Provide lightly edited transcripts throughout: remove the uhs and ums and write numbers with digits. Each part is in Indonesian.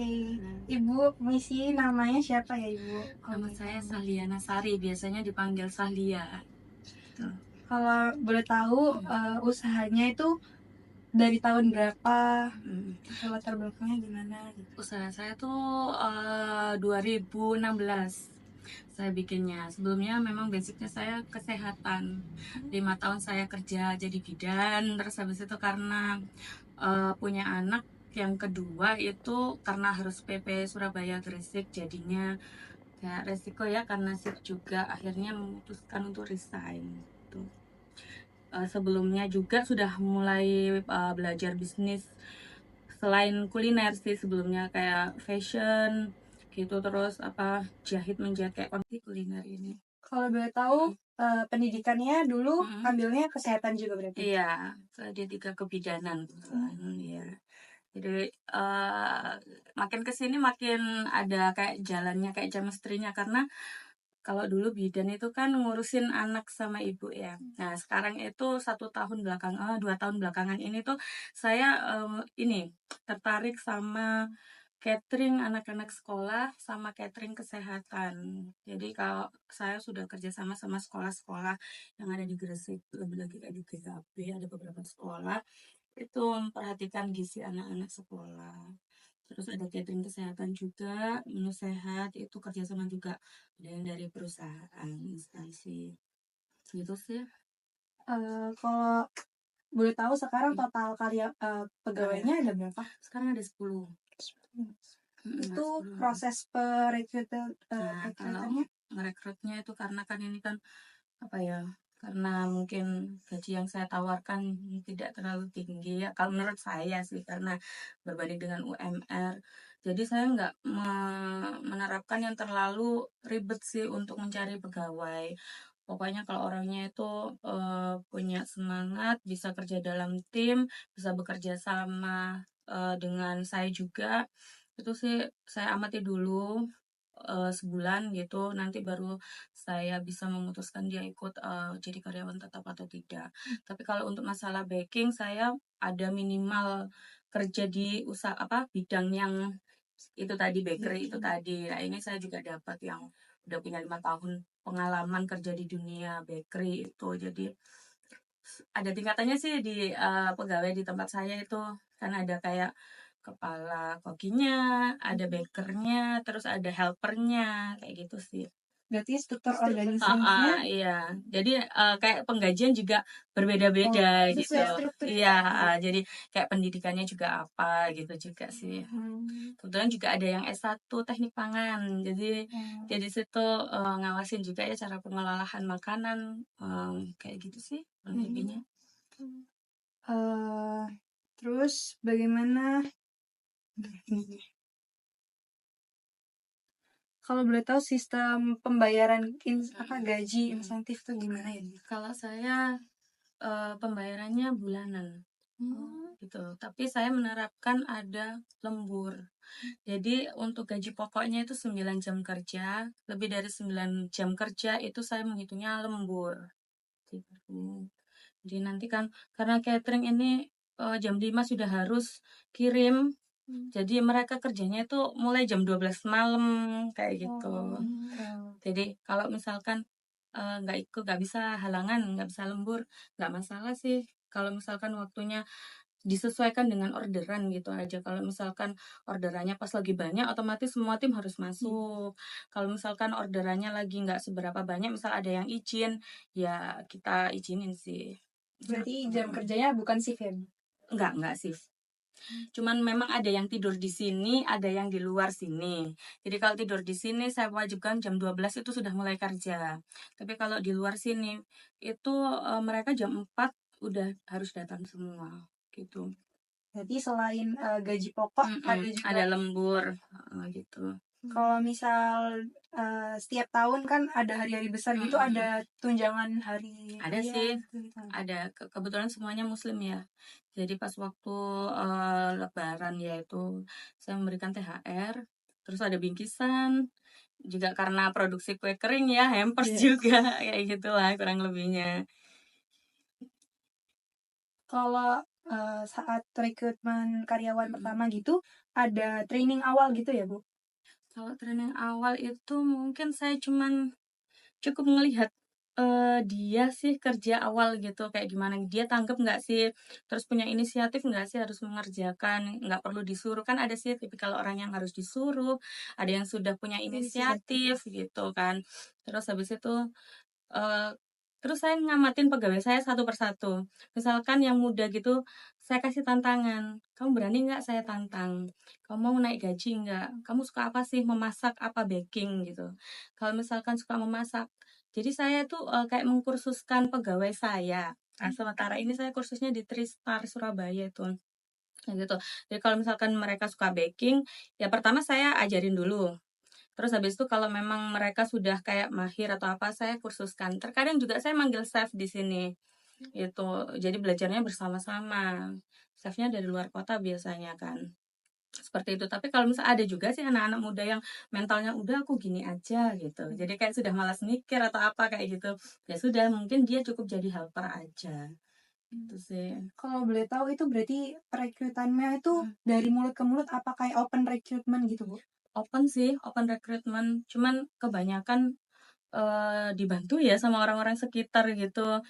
Oke, Ibu permisi, namanya siapa ya Ibu? Nama saya Sahliana Sari, biasanya dipanggil Sahlia. Tuh. Kalau boleh tahu usahanya itu dari tahun berapa? Latar belakangnya gimana gitu? Usaha saya tuh 2016 saya bikinnya. Sebelumnya memang basicnya saya kesehatan. 5 tahun saya kerja jadi bidan, terus habis itu karena punya anak yang kedua itu karena harus PP Surabaya Gresik, jadinya kayak resiko ya karena shift juga, akhirnya memutuskan untuk resign gitu. Sebelumnya juga sudah mulai belajar bisnis selain kuliner sih, sebelumnya kayak fashion gitu, terus apa jahit menjahit kayak konti kuliner ini. Kalau boleh tahu pendidikannya dulu ambilnya kesehatan juga berarti? Iya, D3 kebidanan. Iya. Jadi makin kesini makin ada kayak jalannya, kayak chemistry-nya, karena kalau dulu bidan itu kan ngurusin anak sama ibu ya. Nah sekarang itu 2 tahun belakangan ini tuh saya ini tertarik sama catering anak-anak sekolah sama catering kesehatan. Jadi kalau saya sudah kerja sama sekolah-sekolah yang ada di Gresik, lebih lagi kayak di GKB, ada beberapa sekolah itu memperhatikan gizi anak-anak sekolah. Terus ada catering kesehatan juga, menu sehat itu kerjasama juga dengan dari perusahaan instansi. Gitu sih. Kalau boleh tahu sekarang total pegawainya ada berapa? Sekarang ada 10. Itu 10. proses Nah, kalau rekrutannya? merekrutnya itu karena kan ini kan apa ya? Karena mungkin gaji yang saya tawarkan tidak terlalu tinggi ya. Kalau menurut saya sih, karena berbanding dengan UMR. Jadi saya nggak menerapkan yang terlalu ribet sih untuk mencari pegawai. Pokoknya kalau orangnya itu punya semangat, bisa kerja dalam tim, bisa bekerja sama dengan saya juga, itu sih saya amati dulu sebulan gitu, nanti baru saya bisa memutuskan dia ikut jadi karyawan tetap atau tidak. Tapi kalau untuk masalah baking, saya ada minimal kerja di usaha apa bidang yang itu tadi, bakery itu tadi. Nah ini saya juga dapat yang udah punya 5 tahun pengalaman kerja di dunia bakery itu. Jadi ada tingkatannya sih di pegawai di tempat saya itu, kan ada kayak kepala kokinya, ada bakernya, terus ada helpernya, kayak gitu sih. Berarti struktur organisasinya Iya. Jadi kayak penggajian juga berbeda-beda gitu. Iya, jadi kayak pendidikannya juga apa gitu juga sih. Kebetulan juga ada yang S1 teknik pangan. Jadi situ ngawasin juga ya cara pengelolaan makanan, kayak gitu sih lebihnya. Terus bagaimana kalau boleh tahu sistem pembayaran gaji insentif tuh gimana ya? Kalau saya pembayarannya bulanan gitu. Tapi saya menerapkan ada lembur. Jadi untuk gaji pokoknya itu 9 jam kerja, lebih dari 9 jam kerja itu saya menghitungnya lembur. Gitu. Jadi nanti kan karena catering ini jam 5 sudah harus kirim. Jadi mereka kerjanya itu mulai jam 12 malam kayak gitu. Jadi kalau misalkan nggak ikut, nggak bisa halangan, nggak bisa lembur, nggak masalah sih. Kalau misalkan waktunya disesuaikan dengan orderan gitu aja. Kalau misalkan orderannya pas lagi banyak, otomatis semua tim harus masuk. Kalau misalkan orderannya lagi nggak seberapa banyak, misal ada yang izin, ya kita izinin sih. Berarti jam kerjanya bukan shift ya? Enggak sih. Cuman memang ada yang tidur di sini, ada yang di luar sini. Jadi kalau tidur di sini saya wajibkan jam 12 itu sudah mulai kerja. Tapi kalau di luar sini itu mereka jam 4 udah harus datang semua gitu. Jadi selain gaji pokok ada juga ada lembur gitu. Kalau misal setiap tahun kan ada hari-hari besar gitu, ada tunjangan hari ada raya, sih gitu. ada kebetulan semuanya muslim ya, jadi pas waktu lebaran ya itu saya memberikan THR, terus ada bingkisan juga karena produksi kue kering ya, hampers juga kayak gitulah kurang lebihnya. Kalau saat rekrutmen karyawan Mm-mm. pertama gitu ada training awal gitu ya Bu? Kalau training awal itu mungkin saya cuman cukup ngelihat dia sih kerja awal gitu kayak gimana, dia tanggap nggak sih, terus punya inisiatif nggak sih harus mengerjakan, nggak perlu disuruh, kan ada sih tipikal orang yang harus disuruh, ada yang sudah punya inisiatif gitu kan. Terus habis itu Eee, terus saya ngamatin pegawai saya satu persatu. Misalkan yang muda gitu, saya kasih tantangan, "Kamu berani nggak saya tantang? Kamu mau naik gaji nggak? Kamu suka apa sih? Memasak apa baking?" Gitu. Kalau misalkan suka memasak, jadi saya tuh, kayak mengkursuskan pegawai saya. Nah, sementara ini saya kursusnya di Tristar Surabaya itu, kayak gitu. Jadi kalau misalkan mereka suka baking, ya pertama saya ajarin dulu. Terus habis itu kalau memang mereka sudah kayak mahir atau apa, saya kursuskan. Terkadang juga saya manggil chef di sini, gitu. Jadi belajarnya bersama-sama. Chefnya dari luar kota biasanya kan. Seperti itu. Tapi kalau misalnya ada juga sih anak-anak muda yang mentalnya udah aku gini aja gitu. Jadi kayak sudah malas mikir atau apa kayak gitu. Ya sudah, mungkin dia cukup jadi helper aja. Itu sih. Kalau boleh tahu itu berarti perekrutannya itu dari mulut ke mulut apa kayak open recruitment gitu Bu? Open sih, open recruitment. Cuman kebanyakan dibantu ya sama orang-orang sekitar gitu.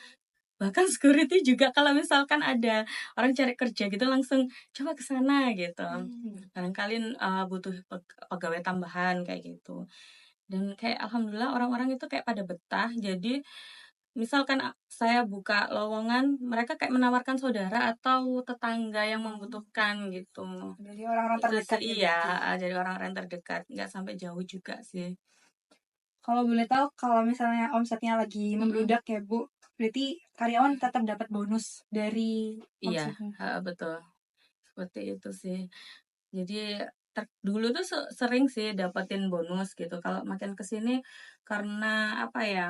Bahkan security juga kalau misalkan ada orang cari kerja gitu langsung coba ke sana gitu. Barangkali butuh pegawai tambahan kayak gitu. Dan kayak alhamdulillah orang-orang itu kayak pada betah. Jadi misalkan saya buka lowongan, mereka kayak menawarkan saudara atau tetangga yang membutuhkan gitu. Jadi orang-orang Itu terdekat sih ya iya, berarti. jadi orang-orang terdekat, nggak sampai jauh juga sih. Kalau boleh tahu kalau misalnya omsetnya lagi Mm-mm. membludak ya Bu, berarti karyawan tetap dapat bonus dari Iya, omsetnya. betul. Seperti itu sih. Jadi dulu tuh sering sih dapetin bonus gitu. Kalau makin ke sini karena apa ya,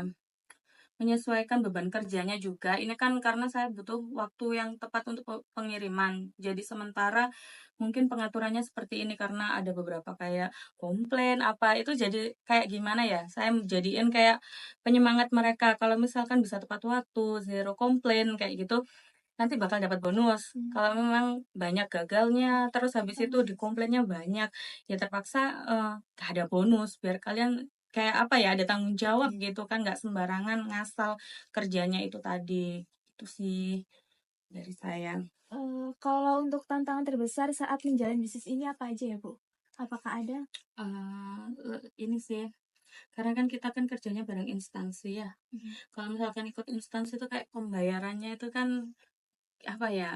menyesuaikan beban kerjanya juga. Ini kan karena saya butuh waktu yang tepat untuk pengiriman. Jadi sementara mungkin pengaturannya seperti ini karena ada beberapa kayak komplain apa itu jadi kayak gimana ya? Saya jadiin kayak penyemangat mereka kalau misalkan bisa tepat waktu, zero komplain kayak gitu, nanti bakal dapat bonus. Kalau memang banyak gagalnya, terus habis itu dikomplainnya banyak, ya terpaksa gak ada bonus. Biar kalian kayak apa ya, ada tanggung jawab gitu kan, nggak sembarangan ngasal kerjanya itu tadi. Itu sih dari saya. Kalau untuk tantangan terbesar saat menjalani bisnis ini apa aja ya, Bu? Apakah ada? Ini sih, karena kan kita kan kerjanya bareng instansi ya. Kalau misalkan ikut instansi itu kayak pembayarannya itu kan apa ya,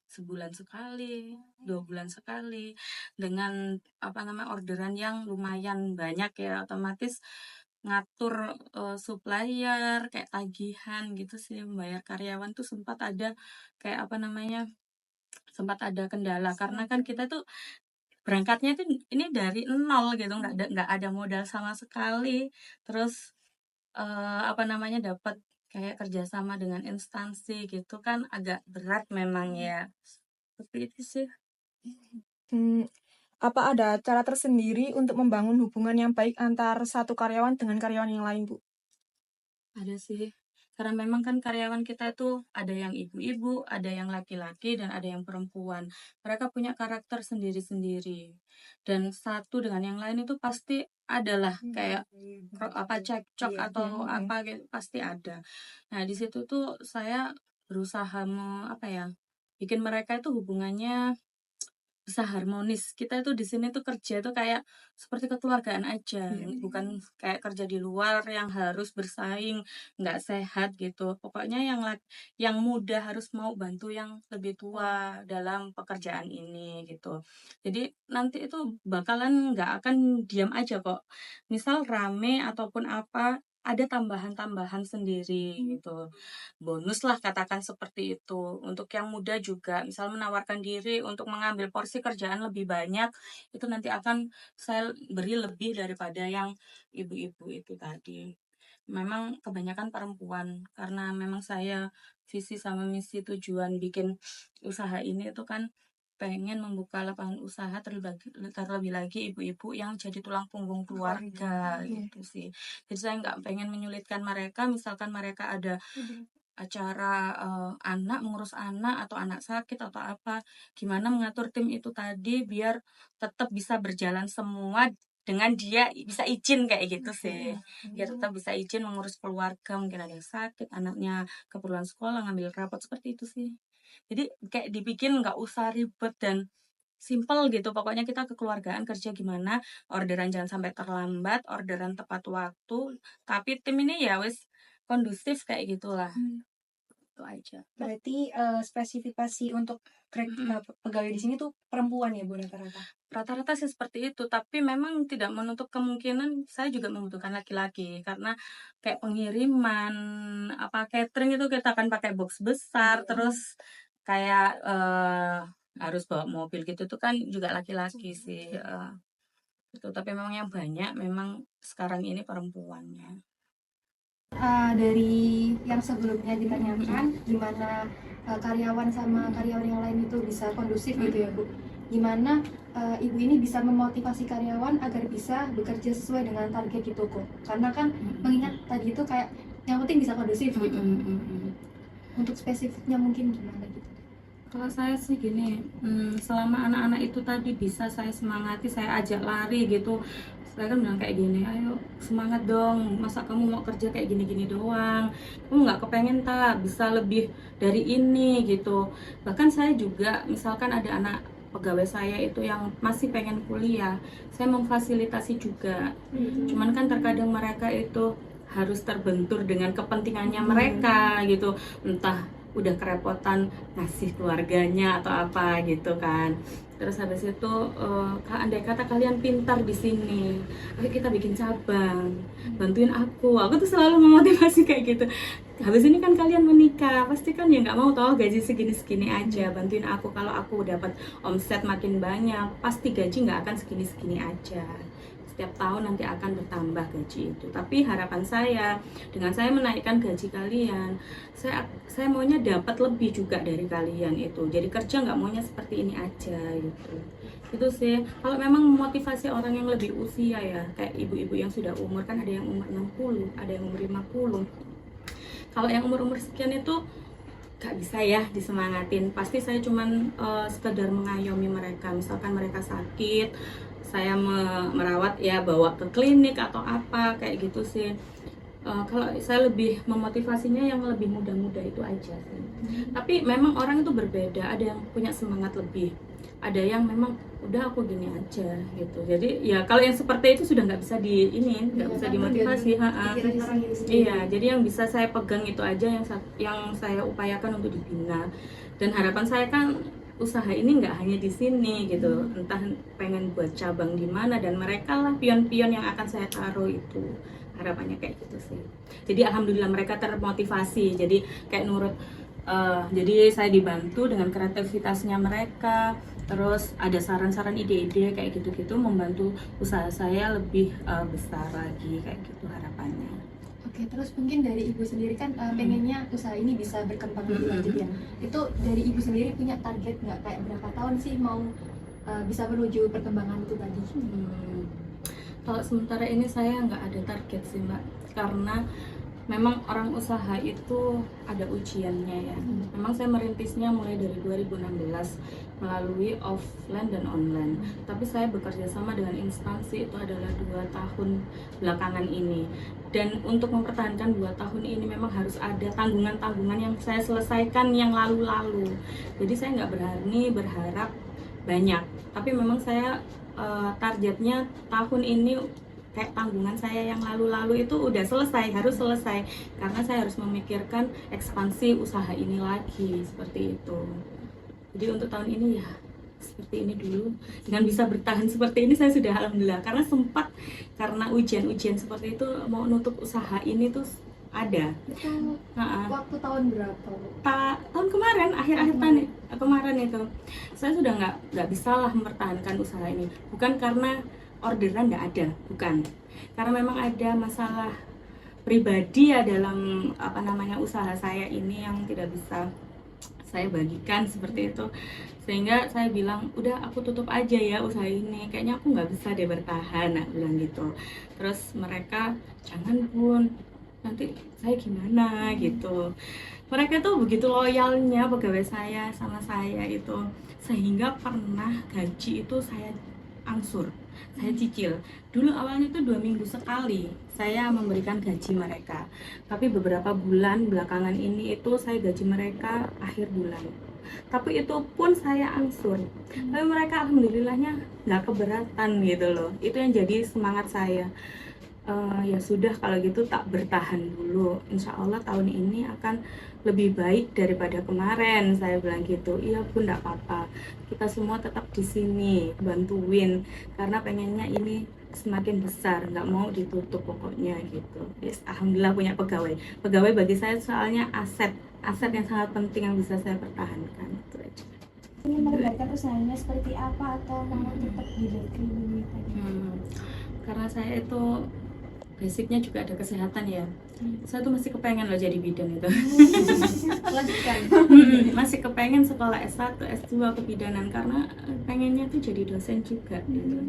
sebulan sekali, 2 bulan sekali, dengan apa namanya orderan yang lumayan banyak ya, otomatis ngatur supplier kayak tagihan gitu sih, membayar karyawan tuh sempat ada kayak apa namanya, sempat ada kendala karena kan kita tuh berangkatnya tuh ini dari nol gitu, nggak ada modal sama sekali. Terus apa namanya, dapat kayak kerjasama dengan instansi gitu kan agak berat memang ya. Seperti itu sih. Hmm, apa ada cara tersendiri untuk membangun hubungan yang baik antar satu karyawan dengan karyawan yang lain, Bu? Ada sih. Karena memang kan karyawan kita itu ada yang ibu-ibu, ada yang laki-laki, dan ada yang perempuan. Mereka punya karakter sendiri-sendiri. Dan satu dengan yang lain itu pasti adalah kayak apa cekcok atau apa gitu pasti ada. Nah, di situ tuh saya berusaha apa ya? Bikin mereka itu hubungannya bisa harmonis. Kita itu di sini tuh kerja tuh kayak seperti kekeluargaan aja, bukan kayak kerja di luar yang harus bersaing, nggak sehat gitu. Pokoknya yang muda harus mau bantu yang lebih tua dalam pekerjaan ini gitu. Jadi nanti itu bakalan nggak akan diam aja kok. Misal rame ataupun apa, ada tambahan-tambahan sendiri gitu, bonus lah katakan seperti itu. Untuk yang muda juga misal menawarkan diri untuk mengambil porsi kerjaan lebih banyak, itu nanti akan saya beri lebih daripada yang ibu-ibu itu tadi. Memang kebanyakan perempuan karena memang saya visi sama misi tujuan bikin usaha ini itu kan pengen membuka lapangan usaha terlebih lagi ibu-ibu yang jadi tulang punggung keluarga gitu sih. Jadi saya nggak pengen menyulitkan mereka, misalkan mereka ada acara anak, mengurus anak atau anak sakit atau apa, gimana mengatur tim itu tadi biar tetap bisa berjalan semua dengan dia bisa izin kayak gitu sih. Dia tetap bisa izin mengurus keluarga, mungkin ada yang sakit, anaknya keperluan sekolah, ngambil rapot seperti itu sih. Jadi kayak dibikin nggak usah ribet dan simple gitu. Pokoknya kita kekeluargaan kerja gimana, orderan jangan sampai terlambat, orderan tepat waktu, tapi tim ini ya wis kondusif kayak gitulah. Itu aja. Berarti spesifikasi untuk pegawai di sini tuh perempuan ya Bu rata-rata? Rata-rata sih seperti itu, tapi memang tidak menutup kemungkinan saya juga membutuhkan laki-laki karena kayak pengiriman, apa catering itu kita akan pakai box besar, terus kayak harus bawa mobil gitu tuh kan juga laki-laki sih. Itu tapi memang yang banyak memang sekarang ini perempuannya. Dari yang sebelumnya ditanyakan gimana karyawan sama karyawan yang lain itu bisa kondusif gitu ya Bu, gimana Ibu ini bisa memotivasi karyawan agar bisa bekerja sesuai dengan target di toko, karena kan mengingat tadi itu kayak yang penting bisa kondusif gitu. Untuk spesifiknya mungkin gimana gitu? Kalau saya sih gini, selama anak-anak itu tadi bisa saya semangati, saya ajak lari gitu. Saya kan bilang kayak gini, ayo semangat dong, masa kamu mau kerja kayak gini-gini doang, kamu nggak kepengen tak bisa lebih dari ini gitu. Bahkan saya juga, misalkan ada anak pegawai saya itu yang masih pengen kuliah, saya memfasilitasi juga. Cuman kan terkadang mereka itu harus terbentur dengan kepentingannya mereka gitu, entah udah kerepotan ngasih keluarganya atau apa gitu kan. Terus habis itu andai kata kalian pintar di sini, ayo kita bikin cabang, bantuin aku tuh selalu memotivasi kayak gitu. Habis ini kan kalian menikah, pasti kan ya nggak mau toh gaji segini-segini aja, bantuin aku, kalau aku dapat omset makin banyak pasti gaji nggak akan segini-segini aja, setiap tahun nanti akan bertambah gaji itu. Tapi harapan saya dengan saya menaikkan gaji kalian, saya maunya dapat lebih juga dari kalian itu. Jadi kerja nggak maunya seperti ini aja gitu. Itu sih. Kalau memang memotivasi orang yang lebih usia ya, kayak ibu-ibu yang sudah umur, kan ada yang umur 60, ada yang umur 50. Kalau yang umur-umur sekian itu gak bisa ya disemangatin. Pasti saya cuman sekedar mengayomi mereka. Misalkan mereka sakit, saya merawat ya, bawa ke klinik atau apa kayak gitu sih. Kalau saya lebih memotivasinya yang lebih muda-muda itu aja sih. Tapi memang orang itu berbeda, ada yang punya semangat lebih, ada yang memang udah aku gini aja gitu. Jadi ya kalau yang seperti itu sudah nggak bisa nggak bisa dimotivasi. Iya, jadi yang bisa saya pegang itu aja, yang saya upayakan untuk dibina. Dan harapan saya kan usaha ini nggak hanya di sini gitu, entah pengen buat cabang di mana, dan mereka lah pion-pion yang akan saya taruh itu, harapannya kayak gitu sih. Jadi alhamdulillah mereka termotivasi, jadi kayak nurut. Jadi saya dibantu dengan kreativitasnya mereka, terus ada saran-saran ide-ide kayak gitu-gitu, membantu usaha saya lebih besar lagi kayak gitu harapannya. Oke, terus mungkin dari Ibu sendiri kan pengennya usaha ini bisa berkembang lebih lanjut ya. Itu dari Ibu sendiri punya target nggak, kayak berapa tahun sih mau bisa menuju perkembangan itu tadi? Kalau sementara ini saya nggak ada target sih Mbak, karena memang orang usaha itu ada ujiannya ya. Memang saya merintisnya mulai dari 2016 melalui offline dan online. Tapi saya bekerja sama dengan instansi itu adalah 2 tahun belakangan ini. Dan untuk mempertahankan 2 tahun ini memang harus ada tanggungan-tanggungan yang saya selesaikan yang lalu-lalu. Jadi saya nggak berani berharap banyak. Tapi memang saya targetnya tahun ini kayak tanggungan saya yang lalu-lalu itu udah selesai, harus selesai, karena saya harus memikirkan ekspansi usaha ini lagi, seperti itu. Jadi untuk tahun ini ya seperti ini dulu, dengan bisa bertahan seperti ini saya sudah alhamdulillah, karena sempat karena ujian-ujian seperti itu mau nutup usaha ini tuh ada. Itu waktu tahun berapa? Tahun kemarin, akhir-akhir tahun kemarin itu saya sudah nggak bisa lah mempertahankan usaha ini, bukan karena orderan nggak ada, bukan, karena memang ada masalah pribadi ya dalam usaha saya ini yang tidak bisa saya bagikan seperti itu, sehingga saya bilang udah aku tutup aja ya usaha ini, kayaknya aku nggak bisa deh bertahan, bilang gitu. Terus mereka jangan Bun, nanti saya gimana gitu. Mereka tuh begitu loyalnya pegawai saya sama saya itu, sehingga pernah gaji itu saya angsur, saya cicil. Dulu awalnya itu 2 minggu sekali saya memberikan gaji mereka, tapi beberapa bulan belakangan ini itu saya gaji mereka akhir bulan, tapi itu pun saya angsur. Tapi mereka alhamdulillahnya nggak keberatan gitu loh. Itu yang jadi semangat saya. Ya sudah kalau gitu tak bertahan dulu, insya Allah tahun ini akan lebih baik daripada kemarin, saya bilang gitu. Iya pun enggak apa-apa, kita semua tetap di sini bantuin karena pengennya ini semakin besar, nggak mau ditutup pokoknya gitu. Yes, alhamdulillah punya pegawai bagi saya soalnya aset yang sangat penting yang bisa saya pertahankan, itu aja. Ingin melebarkan usahanya seperti apa atau mau tetap di bakery ini tadi? Karena saya itu basicnya juga ada kesehatan ya. Saya tuh masih kepengen loh jadi bidan itu. Lanjutkan. Masih kepengen sekolah S1, S2 kebidanan karena pengennya tuh jadi dosen juga gitu.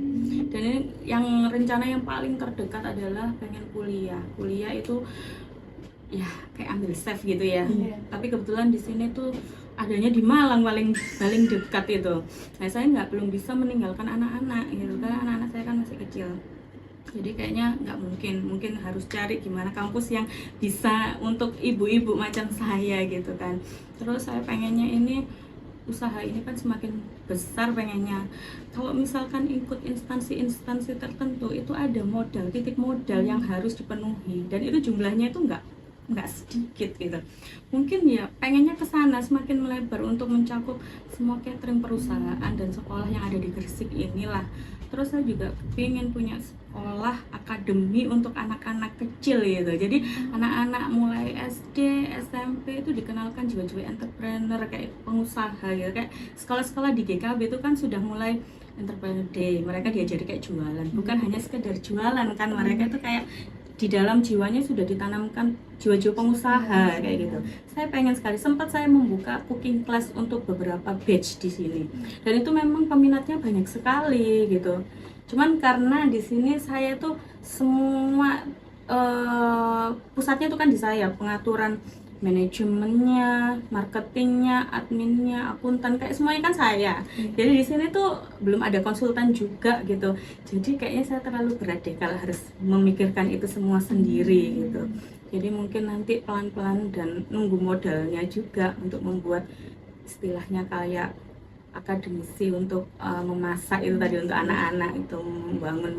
Dan ini yang rencana yang paling terdekat adalah pengen kuliah. Kuliah itu ya kayak ambil SEF gitu ya. Tapi kebetulan di sini tuh adanya di Malang paling dekat itu. Nah, saya belum bisa meninggalkan anak-anak gitu karena anak-anak saya kan masih kecil. Jadi kayaknya nggak mungkin harus cari gimana kampus yang bisa untuk ibu-ibu macam saya gitu kan. Terus saya pengennya ini usaha ini kan semakin besar pengennya. Kalau misalkan ikut instansi-instansi tertentu itu ada modal, titik modal yang harus dipenuhi dan itu jumlahnya itu nggak sedikit gitu. Mungkin ya pengennya ke sana semakin melebar untuk mencakup semua catering perusahaan dan sekolah yang ada di Gresik inilah. Terus saya juga pengen punya sekolah akademi untuk anak-anak kecil gitu. Jadi anak-anak mulai SD, SMP itu dikenalkan jiwa-jiwa entrepreneur kayak pengusaha gitu. Kayak sekolah-sekolah di GKB itu kan sudah mulai entrepreneur day. Mereka diajari kayak jualan, bukan hanya sekedar jualan kan. Mereka itu kayak di dalam jiwanya sudah ditanamkan jiwa-jiwa pengusaha kayak gitu. Saya pengen sekali, sempat saya membuka cooking class untuk beberapa batch di sini. Dan itu memang peminatnya banyak sekali gitu. Cuman karena di sini saya tuh semua pusatnya itu kan di saya, pengaturan manajemennya, marketingnya, adminnya, akuntan, kayak semuanya kan saya. Jadi di sini tuh belum ada konsultan juga gitu. Jadi kayaknya saya terlalu berat deh kalau harus memikirkan itu semua sendiri gitu. Jadi mungkin nanti pelan-pelan dan nunggu modalnya juga untuk membuat istilahnya kayak akademisi untuk memasak itu tadi untuk anak-anak itu,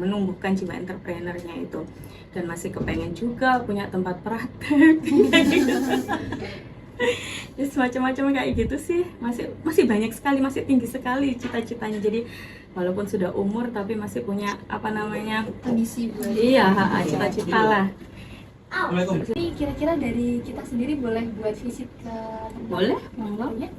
menumbuhkan jiwa entrepreneurnya itu. Dan masih kepengen juga punya tempat praktek ya semacam-macam kayak gitu sih. Masih banyak sekali, masih tinggi sekali cita-citanya. Jadi walaupun sudah umur tapi masih punya Ambisi buat. iya cita-cita lah. Ini kira-kira dari kita sendiri boleh buat visit ke tempat Boleh, monggo. ya?